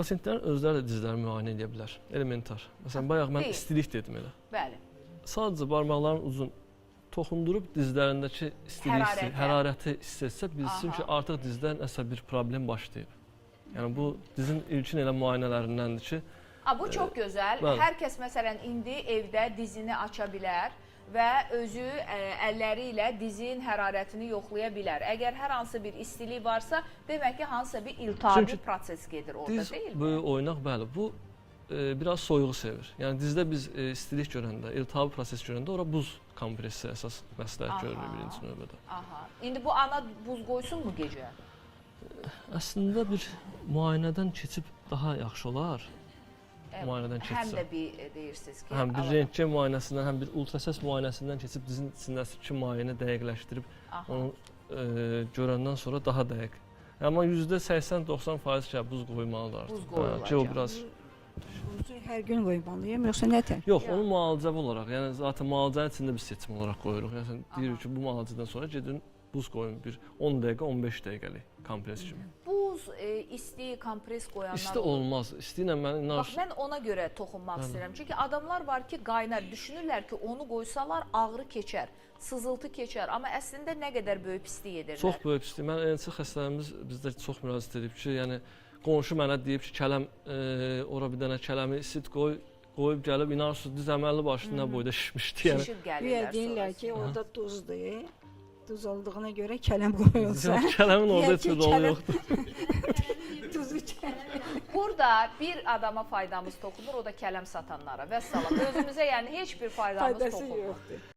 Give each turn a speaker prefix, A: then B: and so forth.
A: Pasientlərin özləri də dizlərini müayinə edə bilər. Elementar. Məsələn, bayaq mən istilik dedim elə.
B: Bəli.
A: Sadəcə barmaqların uzun toxundurub dizlərindəki istilik, hərarəti hiss etsə, bilsin ki, artıq dizdə nəsə bir problem başlayıb. Yəni bu dizin ilkin elə müayinələrindəndir ki,
B: bu çox gözəl. Hər kəs məsələn indi evdə dizini aça bilər və özü əlləri ilə dizin hərarətini yoxlaya bilər. Əgər hər hansı bir istilik varsa, demək ki, hansısa bir iltihabi proses gedir orada, deyil mi?
A: Diz böyük oynaq, bəli, bu biraz soyuğu sevir. Yəni dizdə biz istilik görəndə, iltihabi proses görəndə ora buz kompressi əsas məsləhət görülür birinci növbədə.
B: İndi bu ana buz qoysunmu gecə?
A: Əslində bir müayinədən keçib daha yaxşı olar.
B: Həm də bir deyirsiniz ki,
A: həm bir rentgen müayinəsindən, həm bir ultrasəs müayinəsindən keçib dizin içindəki müayinə dəqiqləşdirib onu görəndən sonra daha dəqiq. Amma %80-90% ki, buz qoymalıdır artıq.
B: Buz qoyulacaq.
C: Buzu hər gün qoymalıyım, yoxsa nətər?
A: Yox, onu müalicəvi olaraq, yəni zaten müalicənin içində bir seçim olaraq qoyuruq. Yəni deyirik ki, bu müalicədən sonra gedin buz qoyun bir 10 dəqiqə, 15 dəqiqəlik kompres kimi.
B: Buz, isti, kompres qoyanlar
A: İsti olmaz. İsti ilə mən
B: Bax, mən ona görə toxunmaq istəyirəm. Çünki adamlar var ki, qaynar, düşünürlər ki, onu qoysalar ağrı keçər, sızıltı keçər. Amma əslində nə qədər böyük pislik edirlər.
A: Çox böyük pislik. Mən elçi xəstələrimiz bizdə çox müraciət edib ki, yəni qonşu mənə deyib ki, kələm, ora bir dənə kələmi isit qoyub gəlib, inarsız diz əməlli başlı nə boyda şişmişdi.
B: Şişib gəlirlər.
C: Deyirlər ki, orada duzdur. Duz olduğuna görə kələm qoyulsa.
A: Kələmin orada heç bir rolu yoxdur.
B: Burada bir adama faydamız toxunur, o da kələm satanlara. Vəssalam. Özümüzə yəni heç bir faydamız toxunmur.